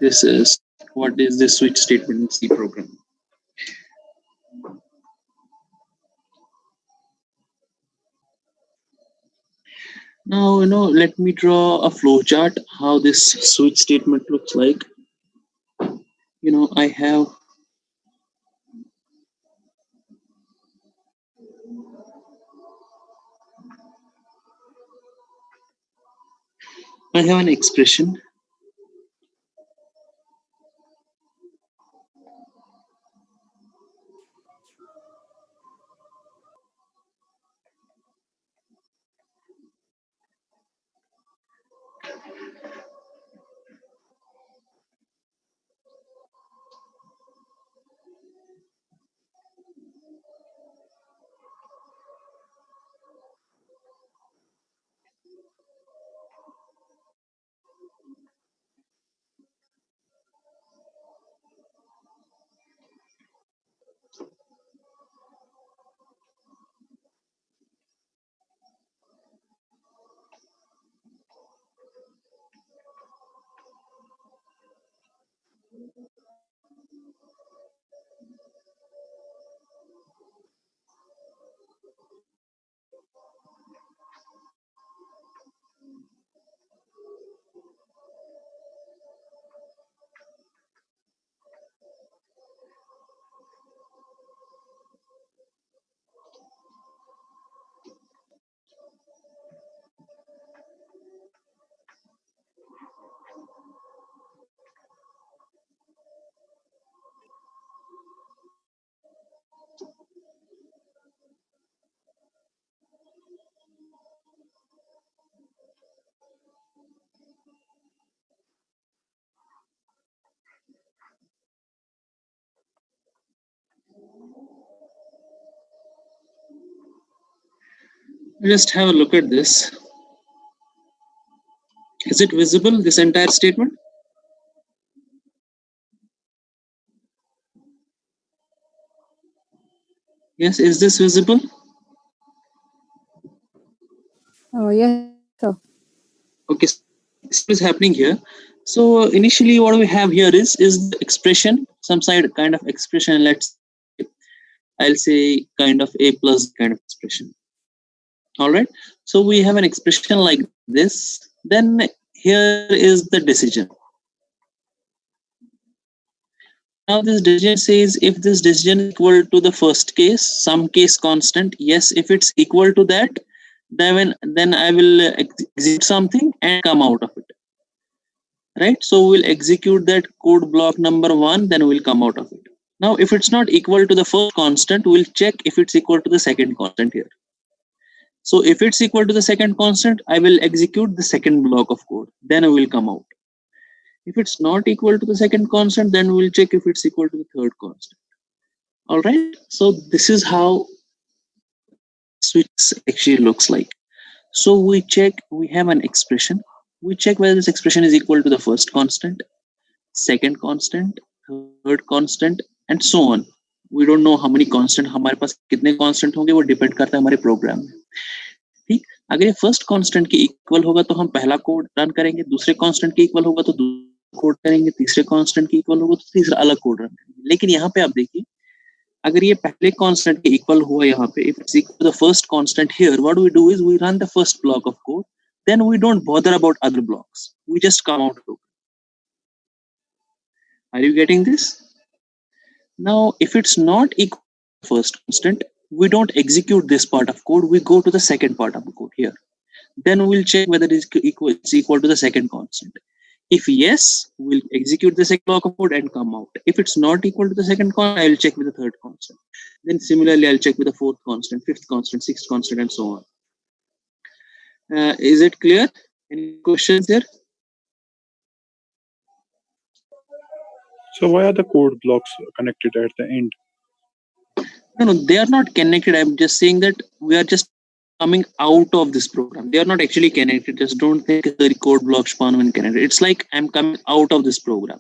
this is what is the switch statement in C program. Now, let me draw a flow chart how this switch statement looks like. I have an expression. Just have a look at this. Is it visible, this entire statement? Yes, is this visible? Yes, sir. Okay, so what is happening here? So initially what we have here is the expression, some side kind of expression. I'll say kind of a plus kind of expression. All right. So we have an expression like this. Then here is the decision. Now this decision says if this decision is equal to the first case, some case constant, yes, if it's equal to that, then I will execute something and come out of it. Right? So we'll execute that code block number 1, then we'll come out of it. Now if it's not equal to the first constant, we'll check if it's equal to the second constant here. So if it's equal to the second constant, I will execute the second block of code. Then I will come out. If it's not equal to the second constant, then we'll check if it's equal to the third constant. All right. So this is how switch actually looks like. So we check, we have an expression. We check whether this expression is equal to the first constant, second constant, third constant, and so on. We don't know how many constant, हमारे पास कितने constant होंगे वो depend करता है हमारे program में. ठीक, अगर ये फर्स्ट कांस्टेंट के इक्वल होगा तो हम पहला कोड रन करेंगे, दूसरे कांस्टेंट के इक्वल होगा तो दूसरा कोड करेंगे, तीसरे कांस्टेंट के इक्वल होगा तो तीसरा अलग कोड रन करेंगे. लेकिन यहाँ पे आप देखिए, अगर ये पहले कांस्टेंट के इक्वल हुआ यहाँ पे, if it's equal to the first constant here, what we do is we run the first block of code, then we don't bother about other blocks, we just come out of it. Are you getting this? Now if it's not equal to the first constant, we don't execute this part of code, we go to the second part of the code here. Then we'll check whether it's equal to the second constant. If yes, we'll execute the second block of code and come out. If it's not equal to the second constant, I will check with the third constant. Then similarly, I'll check with the fourth constant, fifth constant, sixth constant, and so on. Is it clear? Any questions there? So why are the code blocks connected at the end? No, they are not connected. I'm just saying that we are just coming out of this program. They are not actually connected. Just don't think the code block spawn when connected. It's like I'm coming out of this program.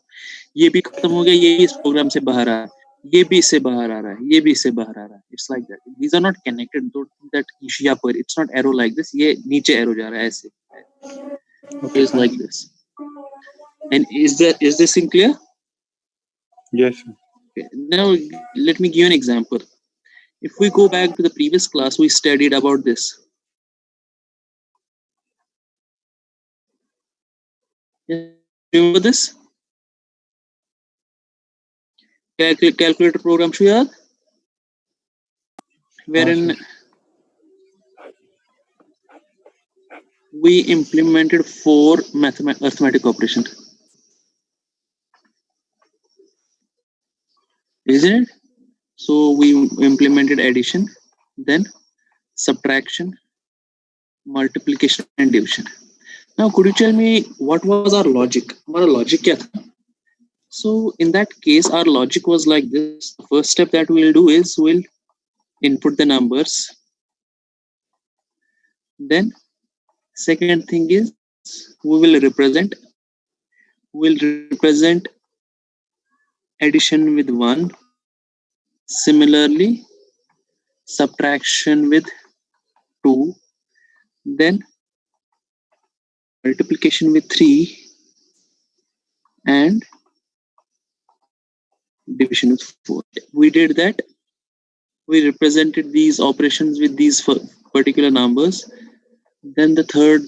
ये भी खत्म हो गया, ये इस program से बाहर आ रहा है, ये भी इससे बाहर आ रहा है, ये भी इससे बाहर आ रहा है. It's like that. These are not connected. Don't think that यहाँ पर it's not arrow like this. ये नीचे arrow जा रहा है ऐसे. Okay, it's like this. And is this in clear? Yes, sir. Okay. Now let me give you an example. If we go back to the previous class, we studied about this. Yes, remember this? Calculator program Shuyad, हाँ sir. wherein we implemented 4 arithmetic operations, isn't it? So we implemented addition, then subtraction, multiplication and division. Now could you tell me what was our logic? हमारा logic क्या था? So in that case, our logic was like this. The first step that we'll do is we'll input the numbers. Then second thing is we'll represent addition with 1. Similarly, subtraction with 2. Then multiplication with 3 and division with 4. We did that. We represented these operations with these particular numbers. Then the third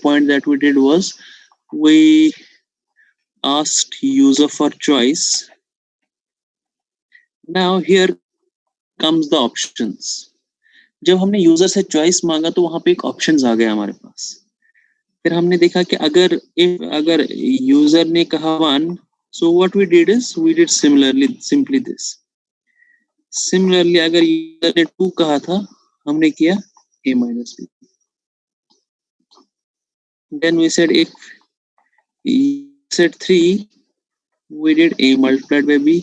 point that we did was we asked user for choice. Now here comes the options. जब हमने user से choice मांगा तो वहां पे एक options आ गया हमारे पास. फिर हमने देखा कि अगर यूजर ने कहा 1, so what we did is we did simply this. Similarly, अगर यूजर ने 2 कहा था, हमने किया a minus b. Then we said if you said 3, we did a multiplied by b.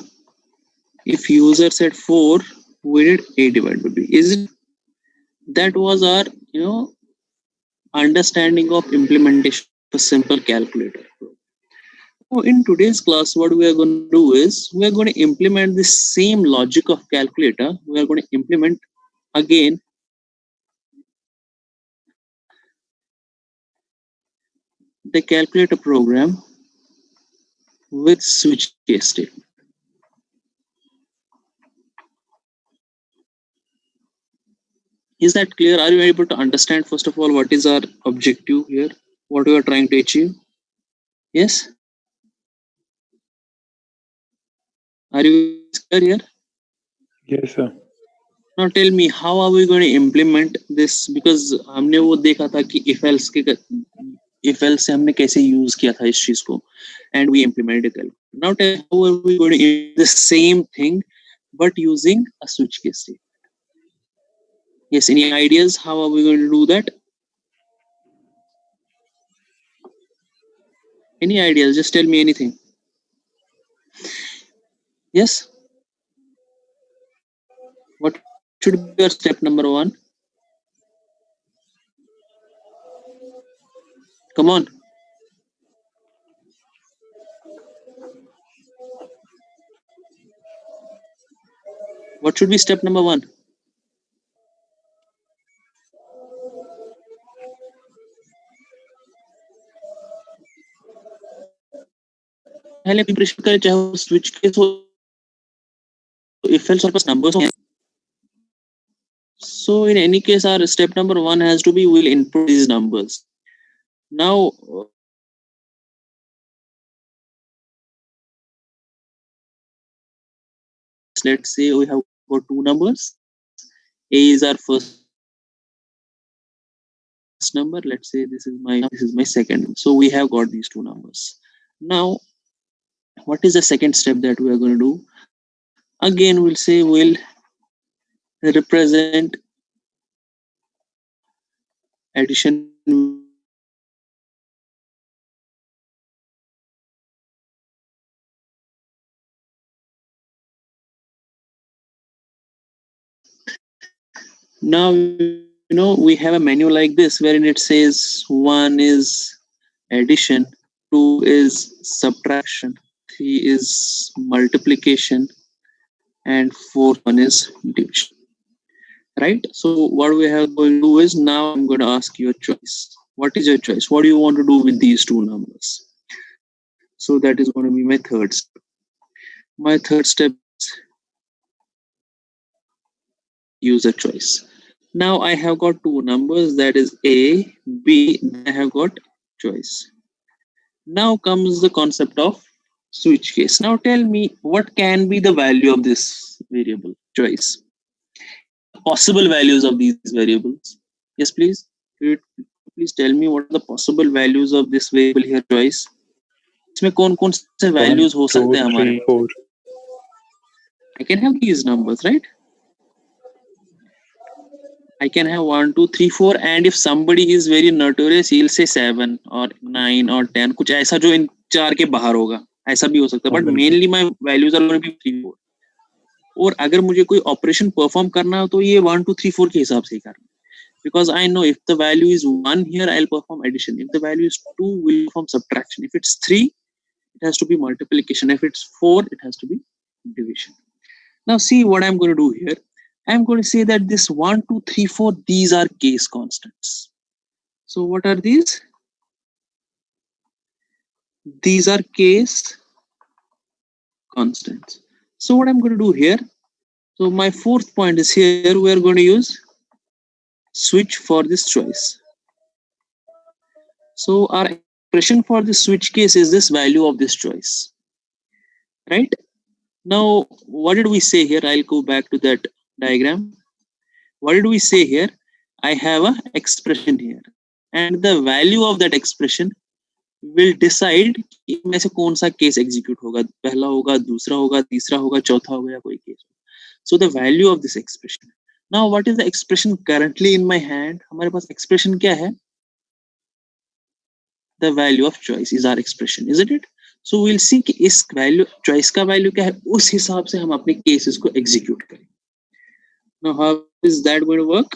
If user said 4, we did a divided by b. Is it? That was our understanding of implementation of a simple calculator. So in today's class, what we are going to do is we are going to implement the same logic of calculator. We are going to implement again the calculator program with switch case statement. Is that clear? Are you able to understand, first of all, what is our objective here? What we are trying to achieve? Yes? Are you clear here? Yes, sir. Now tell me, how are we going to implement this? Because हमने वो देखा था कि if else से हमने कैसे use किया था इस चीज को, and we implemented it. Now tell me, how are we going to do the same thing but using a switch case statement? Yes, any ideas how are we going to do that? Any ideas? Just tell me anything. Yes? What should be your step number 1? Come on. What should be step number 1? पहले preparation करें, चाहे वो switch case हो, if else और पास numbers हो. So in any case, our step number 1 has to be we'll input these numbers. Now let's say we have got 2 numbers. A is our first number. Let's say this is my second. So we have got these 2 numbers. Now what is the second step that we are going to do? Again, we'll say we'll represent addition now. We have a menu like this wherein it says 1 is addition, 2 is subtraction, 3 is multiplication, and 4th one is division. Right? So what we have going to do is now I'm going to ask you a choice. What is your choice? What do you want to do with these 2 numbers? So that is going to be my third step. My third step is user choice. Now I have got two numbers, that is A, B, then I have got choice. Now comes the concept of switch case. Now tell me what can be the value of this variable choice. Possible values of these variables. Yes, please. Please tell me what are the possible values of this variable here choice. इसमें कौन-कौन से values हो सकते हैं हमारे? 1, 2, 3, 4. I can have these numbers, right? I can have 1, 2, 3, 4, and if somebody is very notorious, he'll say 7 or 9 or 10. कुछ ऐसा जो इन चार के बाहर होगा, ऐसा भी हो सकता है. But mainly my values are going to be 3, 4. और अगर मुझे कोई ऑपरेशन परफॉर्म करना हो तो ये 1, 2, 3, 4 के हिसाब से ही करना. Because I know if the value is 1 here, I'll perform addition. If the value is 2, we'll perform subtraction. If it's 3, it has to be multiplication. If it's 4, it has to be division. Now see what I'm going to do here. I'm going to say that this 1, 2, 3, 4, these are case constants. So what are these? These are case constants. So what I'm going to do here, so my fourth point is here, we are going to use switch for this choice. So our expression for the switch case is this value of this choice, right? Now, what did we say here? I'll go back to that diagram. What did we say here? I have an expression here, and the value of that expression will decide कि इनमें से कौन सा case execute होगा, पहला होगा, दूसरा होगा, तीसरा होगा, चौथा होगा या कोई case. So the value of this expression. Now, what is the expression currently in my hand? हमारे पास expression क्या है? The value of choice is our expression, isn't it? So we'll see कि इस value choice का value क्या है, उस हिसाब से हम अपने cases को execute करें. Now, how is that going to work?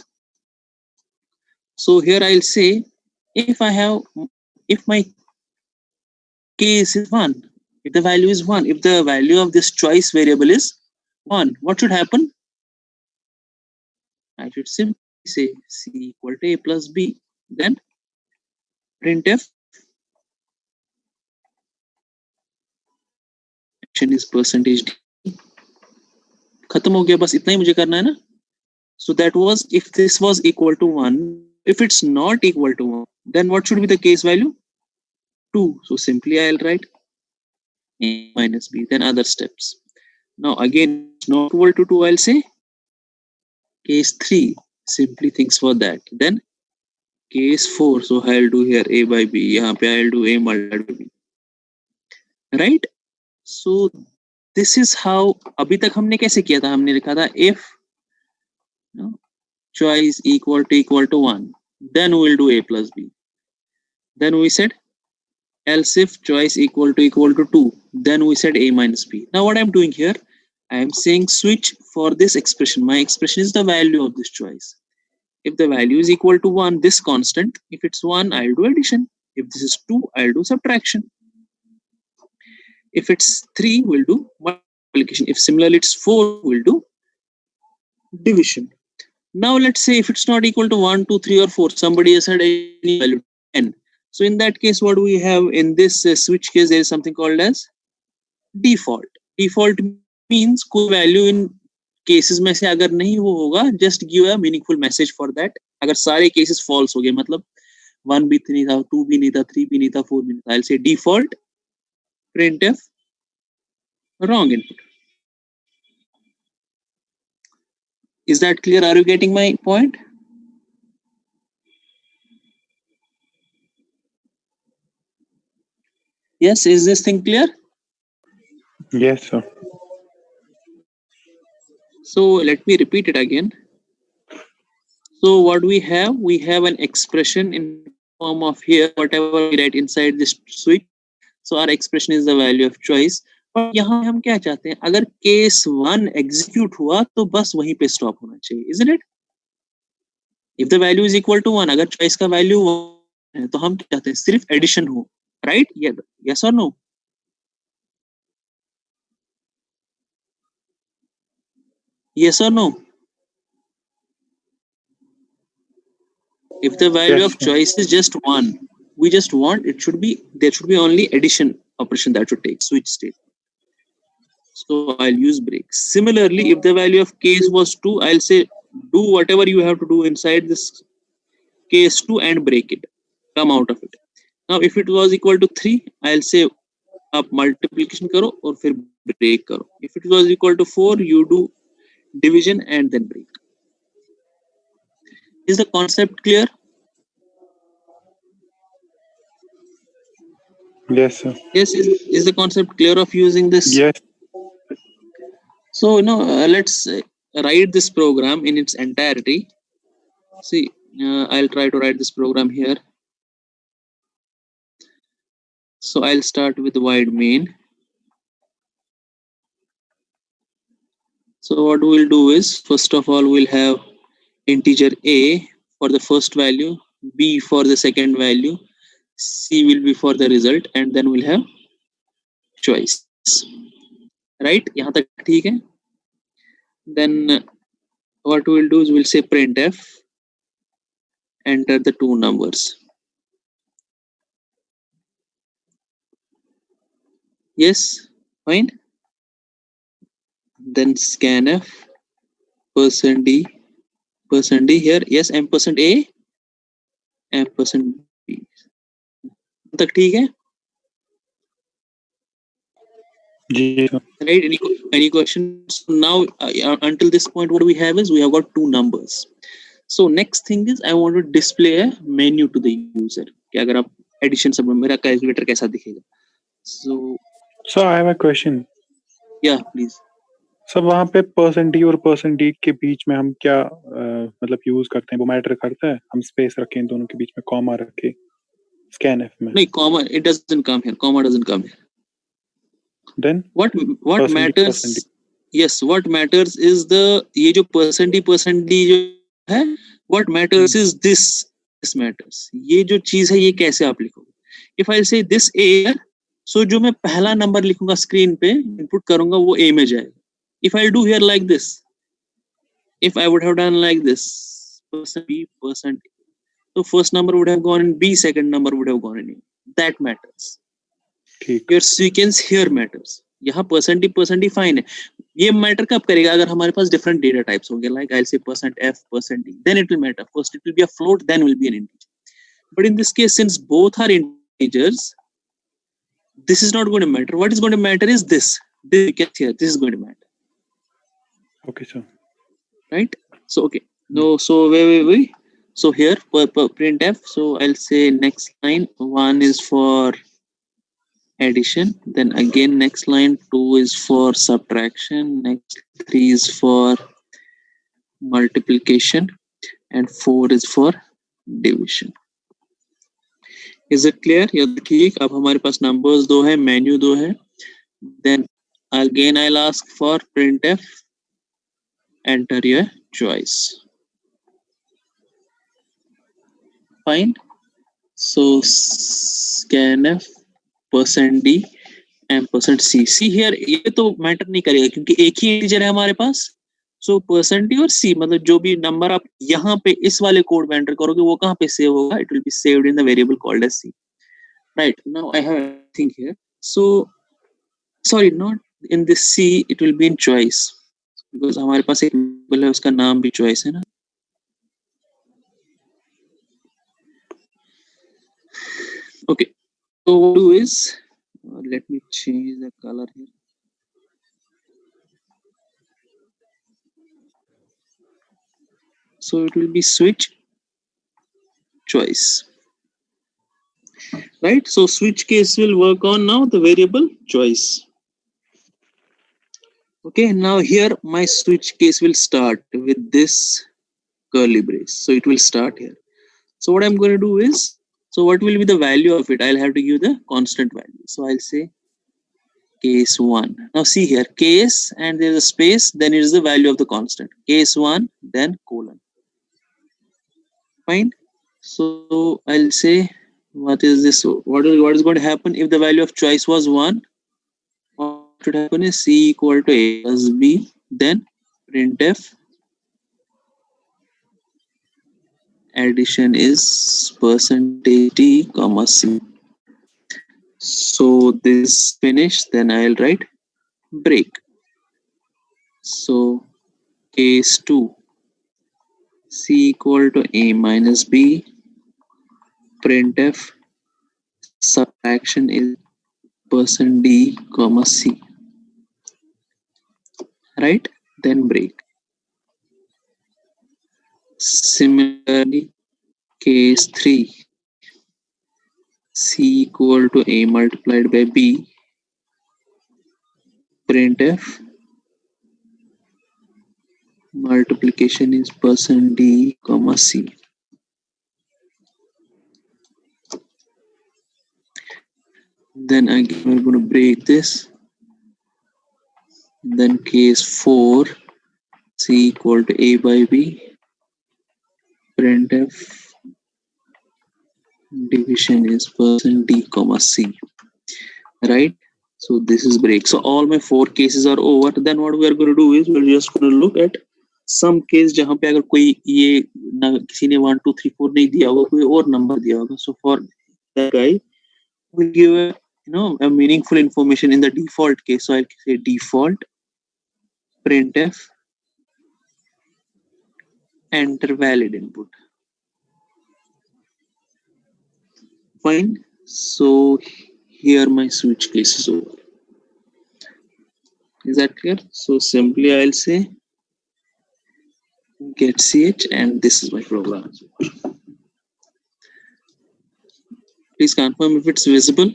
So here I'll say, if my case is 1, if the value is 1, if the value of this choice variable is 1, what should happen? I should simply say C equal to A plus B. Then printf action is percentage D. खत्म हो गया, बस इतना ही मुझे करना है ना. So that was if this was equal to 1. If it's not equal to 1, then what should be the case value? 2. So simply I'll write A minus B, then other steps. Now again, it's not equal to 2, I'll say case 3, simply things for that. Then case 4, so I'll do here A by B, यहाँ पे I'll do A multiplied by B, right? So this is how, अभी तक हमने कैसे किया था, हमने लिखा था if choice equal to 1, then we'll do A plus B. Then we said else if choice equal to 2, then we said A minus B. Now what I'm doing here, I am saying switch for this expression. My expression is the value of this choice. If the value is equal to 1, this constant, if it's 1, I'll do addition. If this is 2, I'll do subtraction. If it's 3, we'll do multiplication. If similarly it's 4, we'll do division. Now let's say if it's not equal to 1, 2, 3 or 4, somebody has had any value 10. So in that case, what do we have in this switch case? There is something called as default. Default means कोई value in cases में से अगर नहीं वो होगा, just give a meaningful message for that. अगर सारे cases false हो गए, मतलब 1 भी नहीं था, 2 भी नहीं था, 3 भी नहीं था, 4 भी नहीं था, I'll say default printf wrong input. Is that clear? Are you getting my point? Yes, is this thing clear? Yes, sir. So let me repeat it again. So what we have an expression in form of here, whatever we write inside this switch. So our expression is the value of choice. और यहाँ हम क्या चाहते हैं, अगर case 1 execute हुआ तो बस वहीं पे स्टॉप होना चाहिए, isn't it? If the value is equal to 1, अगर choice का value 1 है तो हम क्या चाहते हैं, सिर्फ एडिशन हो, right? Yes or no? Yes or no? If the value Yes, of choice is just 1, we just want there should be only addition operation that should take switch state. So I'll use break. Similarly, if the value of case was 2, I'll say do whatever you have to do inside this case 2 and break it. Come out of it. Now if it was equal to 3, I'll say आप multiplication करो और फिर break करो. If it was equal to 4, you do division and then break. Is the concept clear? Yes, sir. Yes, is the concept clear of using this? Yes. So let's write this program in its entirety. See, I'll try to write this program here. So I'll start with void main. So what we'll do is, first of all, we'll have integer a for the first value, b for the second value, c will be for the result, and then we'll have choice. Right? यहाँ तक ठीक है? Then what we'll do is we'll say printf, enter the two numbers. Yes, fine. Then scanf %d here. Yes, %a %b. तक ठीक है? जी, sir. Right? Any questions? Now until this point, what we have is we have got two numbers. So next thing is I want to display a menu to the user. कि अगर आप addition सब मेरा calculator कैसा दिखेगा? So So I have a question. yeah, please. सब वहाँ पे %d और %d के बीच में हम क्या मतलब यूज करते हैं, वो मैटर करता है? हम स्पेस रखें दोनों के बीच में, कॉमा रखें scanf में. नहीं, comma it doesn't come here. Comma doesn't come here. Then What %d, matters? %d. Yes, what matters is the ये जो %d जो है, what matters is this matters. ये जो चीज है ये कैसे आप लिखोगे? If I say this A, so जो मैं पहला नंबर लिखूंगा स्क्रीन पे इनपुट करूंगा वो A में जाएगा. If I do here like this, if I would have done like this, %b, %a, so first number would have gone in B, second number would have gone in A. That matters. ठीक. Your sequence here matters. यहाँ %d fine है. ये matter कब करेगा? अगर हमारे पास different data types होंगे, like I'll say %f, %d, then it will matter. First it will be a float, then will be an integer. But in this case, since both are integers, this is not going to matter. What is going to matter is this. This here. This is going to matter. Okay, sir. Right? So okay. No. So wait. So here printf. So I'll say next line 1 is for addition, then again next line 2 is for subtraction, next 3 is for multiplication, and 4 is for division. Is it clear? Yeah, ठीक. अब हमारे पास numbers दो है, menu दो है. Then again I'll ask for printf, enter your choice. Fine. So scanf %d and %c. See here, ये तो matter नहीं करेगा क्योंकि एक ही इंटीजर है हमारे पास. So %d और c मतलब जो भी नंबर आप यहाँ पे इस वाले कोड में एंटर करोगे वो कहाँ पे सेव होगा? It will be saved in the variable called as c. Right. Now I have a thing here. So sorry, not in this c, it will be in choice because हमारे पास एक variable है उसका नाम भी choice है ना. Okay. So what do is let me change the color here. So it will be switch choice. Right? So switch case will work on now the variable choice. Okay, now here my switch case will start with this curly brace. So it will start here. So what I'm going to do is, so what will be the value of it? I'll have to give the constant value. So I'll say case 1. Now see here, case and there's a space, then it is the value of the constant. Case 1, then colon. Fine. So I'll say, what is this? What is going to happen if the value of choice was 1? What should happen is c equal to a plus b, then printf addition is %d, c. So this is finished, then I'll write break. So case 2, C equal to A minus B, printf subtraction is %d comma C, right? Then break. Similarly, case 3, C equal to A multiplied by B, printf multiplication is %d comma C. Then again we're going to break this. Then case 4, C equal to A by B, printf division is %d comma C, right? So this is break. So all my 4 cases are over. Then what we are going to do is we're just going to look at some case जहाँ पे अगर कोई ये ना किसी ने 1 2 3 4 नहीं दिया होगा, कोई और नंबर दिया होगा. So for that guy we'll give a meaningful information in the default case. So I'll say default printf enter valid input. Fine. So here my switch case is over. Is that clear? So simply I'll say get ch and this is my program. Please confirm if it's visible.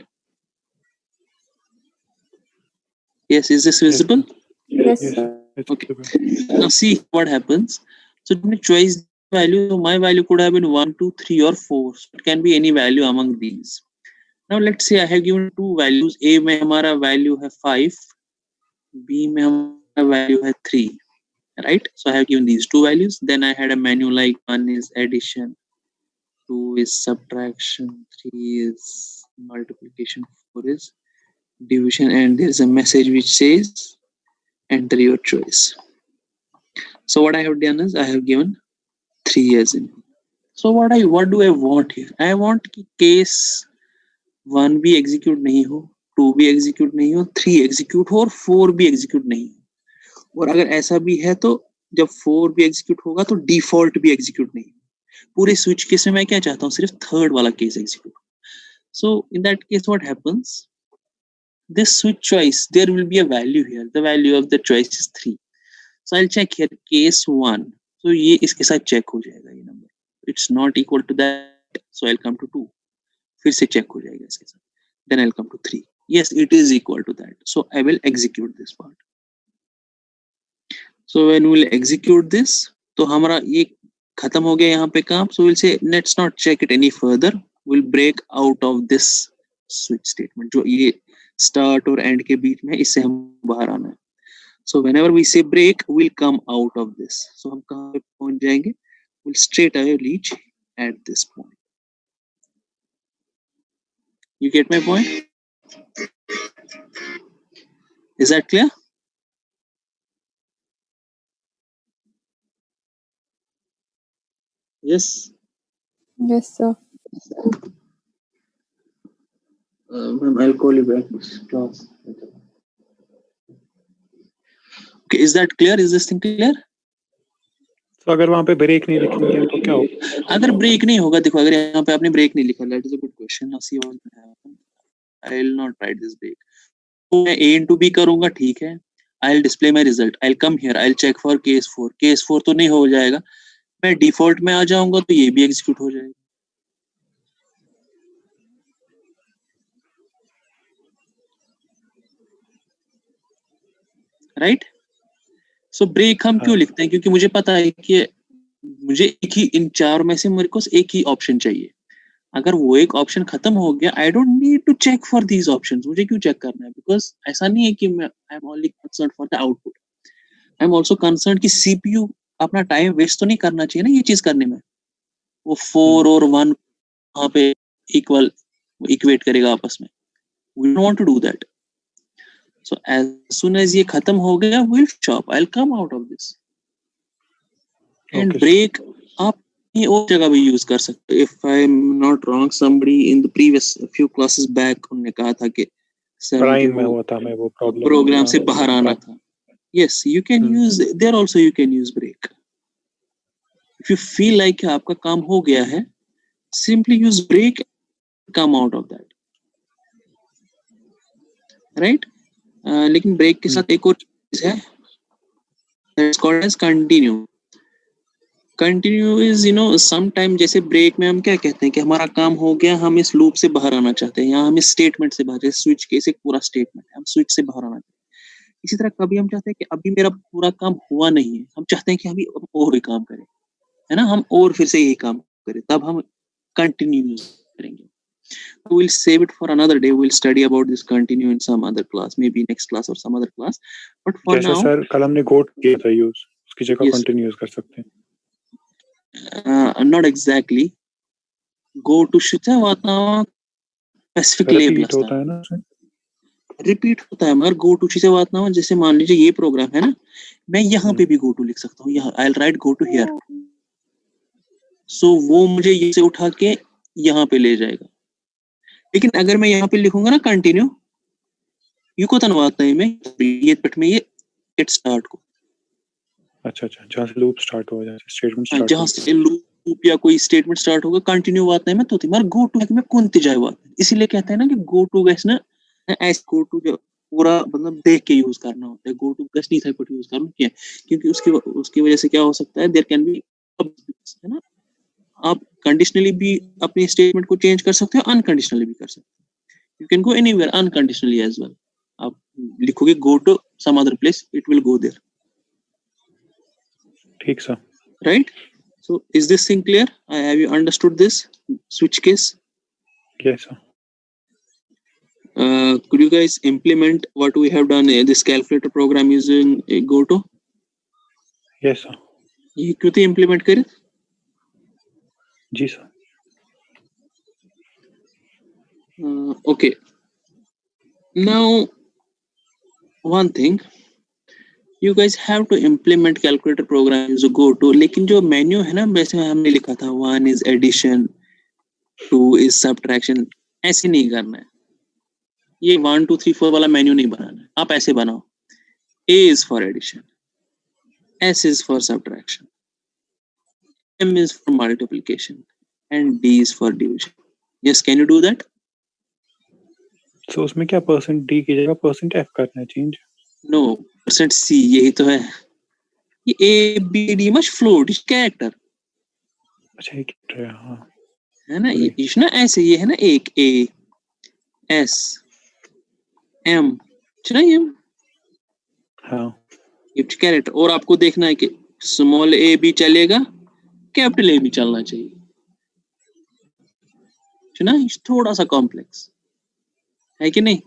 Yes, is this visible? Yes. Yes, it's Okay. visible. Now see what happens. So when you choose value, so my value could have been 1, 2, 3 or 4. So it can be any value among these. Now let's say I have given 2 values. A में हमारा value है 5, B में हमारा value है 3. Right? So I have given these 2 values. Then I had a menu like 1 is addition, 2 is subtraction, 3 is multiplication, 4 is division, and there's a message which says enter your choice. So what I have done is I have given 3 as in. So what do I want here? I want कि case 1 भी execute नहीं हो, 2 भी execute नहीं हो, 3 execute हो और 4 भी execute नहीं हो. और अगर ऐसा भी है तो जब 4 भी execute होगा तो default भी execute नहीं. पूरे switch case में मैं क्या चाहता हूँ, सिर्फ third वाला case execute. So in that case what happens? This switch choice, there will be a value here. The value of the choice is 3. So I'll check here case 1. So ये इसके साथ check हो जाएगा ये number. It's not equal to that. So I'll come to 2. फिर से check हो जाएगा इसके साथ. Then I'll come to 3. Yes, it is equal to that. So I will execute this part. So when we'll execute this, तो हमारा ये खत्म हो गया यहाँ पे काम. So we'll say let's not check it any further. We'll break out of this switch statement. जो ये start और end के बीच में, इससे हम बाहर आना है. So whenever we say break, we'll come out of this. So हम कहाँ पे पहुंच जाएंगे? We'll straight away reach at this point. You get my point? Is that clear? Yes. Yes, sir. Ma'am, I'll call you back next class. Okay, is that clear? Is this thing clear? तो अगर वहाँ पे break नहीं लिखनी है तो क्या होगा? अगर ब्रेक नहीं होगा, देखो अगर यहाँ पे आपने ब्रेक नहीं लिखा, that is a good question. Now see what will happen. I will not write this break. तो मैं A into B करूँगा, ठीक है. I'll display my result. I'll come here. I'll check for case 4. Case 4 तो नहीं हो जाएगा. मैं default में आ जाऊँगा तो ये भी execute हो जाएगा. Right? So break हम क्यों लिखते हैं? क्योंकि मुझे पता है कि मुझे एक ही इन 4 में से मेरे को एक ही ऑप्शन चाहिए. अगर वो एक ऑप्शन खत्म हो गया, I don't need to check for these options. मुझे क्यों चेक करना है? बिकॉज ऐसा नहीं है कि मैं I am only concern for the output. I am also concern कि सीपीयू अपना टाइम वेस्ट तो नहीं करना चाहिए ना ये चीज करने में. वो 4 और 1 वहां पे इक्वल इक्वेट करेगा आपस में. We don't want to do that. So as soon as ये खत्म हो गया, will stop. I will come out of this and break. आप ये और जगह भी यूज कर सकते हो. If I am not wrong, somebody in the previous few classes back उन्होंने कहा था कि सर मुझे प्राइम में वो हुआ था मैं वो प्रॉब्लम प्रोग्राम से बाहर आना था. Yes, you can use there also you can use break. If you feel like आपका काम हो गया है, simply use break, come out of that. Right? लेकिन break के साथ एक और चीज है, that's called as continue. Continue is sometime जैसे ब्रेक में हम क्या कहते हैं कि हमारा काम हो गया, हम इस लूप से बाहर आना चाहते हैं, या हम इस स्टेटमेंट से बाहर, जैसे स्विच केस एक पूरा स्टेटमेंट है, हम स्विच से बाहर आना चाहते हैं. इसी तरह कभी हम चाहते हैं कि अभी मेरा पूरा काम हुआ नहीं है, हम चाहते हैं कि अभी और भी काम करें, है ना, हम और फिर से यही काम करें, तब हम कंटिन्यू करेंगे. We'll save it for another day. We'll study about this continue in some other class, maybe next class or some other class. But for जैसे now, सर कल हमने गोट किया था यूज, उसकी जगह Yes. कंटिन्यू यूज कर सकते हैं. not exactly. Go to शिचा वातावरण specific label रिपीट होता है ना सर. रिपीट होता है, मगर गो टू चीजें वातावरण, जैसे मान लीजिए ये प्रोग्राम है ना, मैं यहाँ पे भी गो टू लिख सकता हूँ, यहाँ I will write go to here, so वो मुझे ये से उठा के यहाँ पे ले जाएगा. लेकिन अगर मैं यहाँ पे लिखूंगा ना कंटिन्यू, यू को तनवाता है मैं ये पट में ये इट स्टार्ट को, अच्छा अच्छा, जहाँ से लूप स्टार्ट हो, जहाँ से स्टेटमेंट स्टार्ट जहाँ से लूप या कोई स्टेटमेंट स्टार्ट होगा, कंटिन्यू वाता है मैं तो मगर गो टू में कौन जाए बात, इसीलिए कहते हैं ना कि गो टू गैस ना ऐसे गो टू जो पूरा मतलब देख के यूज करना होता है, गो टू गैस नहीं था कुछ यूज करना क्या, क्योंकि उसकी वजह से क्या हो सकता है, देयर कैन बी, है ना, आप कंडीशनली भी अपनी स्टेटमेंट को चेंज कर सकते हो, अनकंडीशनली भी कर सकते हो. You can go anywhere unconditionally as well. आप लिखोगे go to some other place, it will go there. ठीक sir. Right? So is this thing clear? Have you understood this switch case? Yes sir. Could you guys implement what we have done this calculator program using GoTo? Yes sir. ये क्यों थे implement करे? जी sir. Okay. Now one thing, you guys have to implement calculator program use GoTo, लेकिन जो menu है ना, वैसे हमने लिखा था 1 is addition, 2 is subtraction, ऐसे नहीं करना है. ये 1 2 3 4 वाला मेन्यू नहीं बनाना है, आप ऐसे बनाओ. A is for addition, S is for subtraction, M is for multiplication, and D is for division. Yes, can you do that? So उसमें क्या परसेंट डी की जगह परसेंट एफ करना है चेंज? No, percent C, यही तो है. ये A B D much float character. अच्छा एक है, हाँ है ना, ये ना ऐसे, ये है ना एक A S M, ना ये हाँ ये कैरेक्टर, और आपको देखना है कि स्मॉल a भी चलेगा, कैपिटल A भी चलना चाहिए, ना, थोड़ा सा कॉम्प्लेक्स है कि नहीं.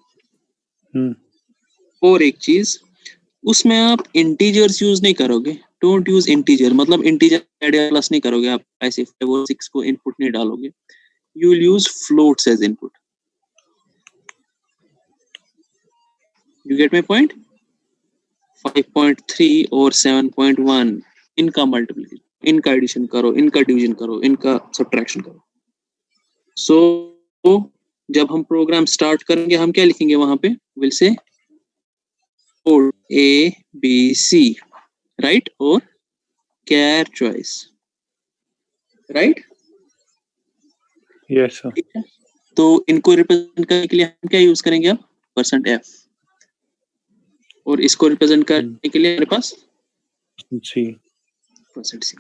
और एक चीज, उसमें आप इंटीजर्स यूज नहीं करोगे. डोंट यूज इंटीजर, मतलब इंटीजर आइडिया प्लस नहीं करोगे आप, ऐसे 5 और 6 को इनपुट नहीं डालोगे. You will use floats as input. You get my point. 5.3 और 7.1 इनका मल्टीप्लिकेशन, इनका एडिशन करो, इनका डिवीजन करो, इनका सब्ट्रैक्शन करो. सो जब हम प्रोग्राम स्टार्ट करेंगे, हम क्या लिखेंगे वहां पे, will say A B C, right, और कैर चॉइस, राइट. Yes sir. तो इनको रिप्रेजेंट करने के लिए हम क्या यूज करेंगे अब, %f, और इसको रिप्रेजेंट करने के लिए हमारे पास जी %c.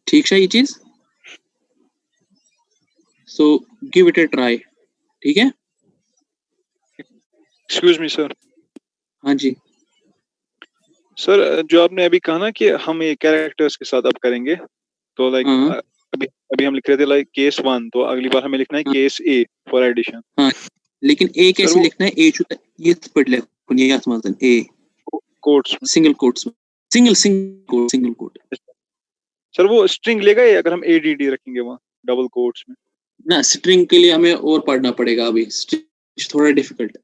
ठीक है ये चीज. So give it a try. ठीक है. Excuse me sir. हाँ जी. सर जो आपने अभी कहा ना कि हम ये कैरेक्टर्स के साथ अब करेंगे, तो लाइक अभी हम लिख रहे थे लाइक केस 1, तो अगली बार हमें लिखना है केस A फॉर एडिशन. हाँ, लेकिन A कैसे लिखना है, A चुता ये पढ़ ले ये आसमान A कोट्स में, सिंगल कोट्स में, सिंगल कोट. सर वो स्ट्रिंग लेगा या अगर हम ADD रखेंगे वहाँ डबल कोट्स में? ना, स्ट्रिंग के लिए हमें और पढ़ना पड़ेगा, अभी स्ट्रिंग थोड़ा डिफिकल्ट है.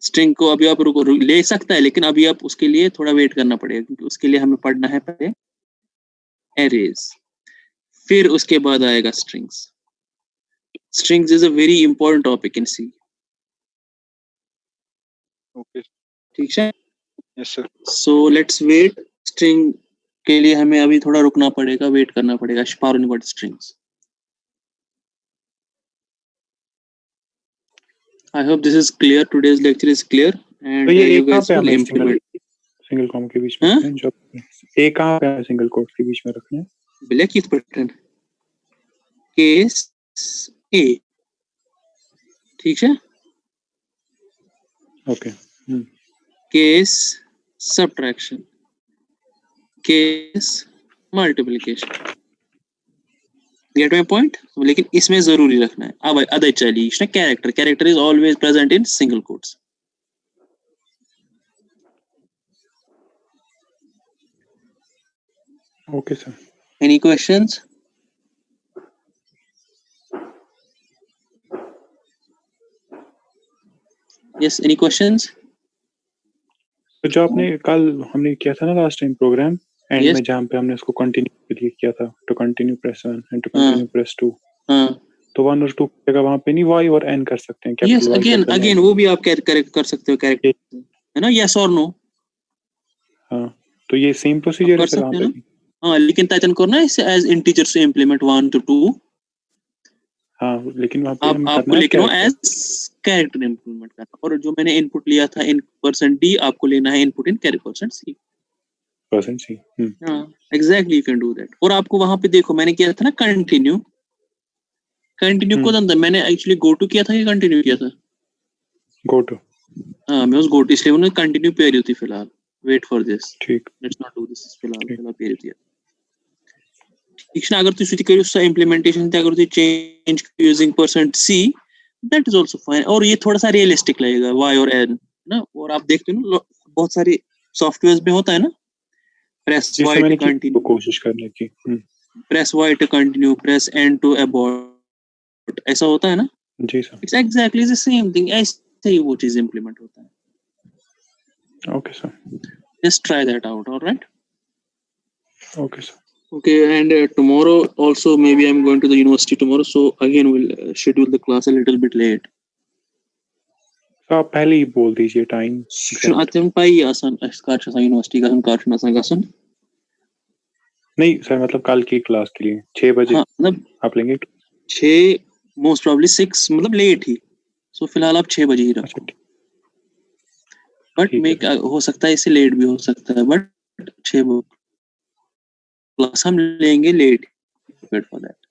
स्ट्रिंग को अभी आप ले सकता है, लेकिन अभी आप उसके लिए थोड़ा वेट करना पड़ेगा, क्योंकि उसके लिए हमें पढ़ना है पहले एरेज, फिर उसके बाद आएगा strings. Strings is a very important topic in C. Okay. ठीक है. Yes sir. So let's wait. String के लिए हमें अभी थोड़ा रुकना पड़ेगा, वेट करना पड़ेगा. Sparrowing about strings. I hope this is clear. Today's lecture is clear, and तो ये you एक कहाँ guys पे will हमें implement. सिंगल कॉम के बीच में हाँ? रखना है, जो एक कहाँ पे हमें सिंगल कोट के बीच में रखना है? Black is pattern. Case A. ठीक है. Okay. Case subtraction. Case multiplication. Get my point? लेकिन इसमें जरूरी रखना है. अब other चलिए इसमें character. Character is always present in single quotes. Okay sir. Any questions? Yes, any questions? तो जो आपने कल हमने किया था ना last time program and Yes. में जहाँ पे हमने उसको कंटिन्यू के लिए किया था, to continue press 1 and to continue press 2, हाँ. तो 1 और 2 की जगह वहाँ पे नहीं y और n कर सकते हैं? Yes, कैपिटल Y again वो भी आप कर सकते हो कैरेक्टर, है ना? Yes or no? हाँ, तो ये सेम प्रोसीजर है कर सर वहाँ सकते हो पे? हाँ, लेकिन टाइटन करना है इसे एज इंटीजर से इम्प्लीमेंट 1 to 2. हाँ, लेकिन वहाँ पे हमें आपको करना है लेकिन वो character. एज कैरेक्टर इम्प्लीमेंट करना, और जो मैंने इनपुट लिया था इन %d, आपको लेना है input in character %c. Percent C. हाँ, exactly you can do that. और आपको वहां पे देखो मैंने किया था ना कंटिन्यू को अंदर मैंने एक्चुअली गो टू किया था कि कंटिन्यू किया था? Go to. हाँ, मैं उस गो टू, इसलिए उन्होंने कंटिन्यू पे रही थी फिलहाल. वेट फॉर दिस, ठीक. लेट्स नॉट डू दिस फिलहाल ठीक. पे रही थी. ठीक है. अगर तुम करी उसका इम्प्लीमेंटेशन अगर तुम change using %c, that is also fine. और ये थोड़ा सा रियलिस्टिक लगेगा y और n ना. और आप देखते हो ना बहुत सारे सॉफ्टवेयर्स में होता है ना, प्रेस जिससे y मैंने टू कंटिन्यू, कोशिश करने की. Press y to continue, press n to abort, ऐसा होता है ना. जी sir. It's exactly the same thing. ऐसे ही वो चीज इम्प्लीमेंट होता है. Okay sir. Just try that out. Alright. Okay sir. Okay, and tomorrow also maybe I'm going to the university tomorrow, so again we'll schedule the class a little bit late. तो आप पहले ही बोल दीजिए time. Atem pai asan karşısan university का karşına संगठन. नहीं sir, मतलब कल की क्लास के लिए 6 बजे. हाँ, मतलब आप लेंगे? 6, मोस्ट प्रॉब्ली 6, मतलब लेट ही. सो फिलहाल आप 6 बजे ही रखो. बट मैं हो सकता है इससे लेट भी हो सकता है, बट 6 क्लास हम लेंगे लेट. Wait for that.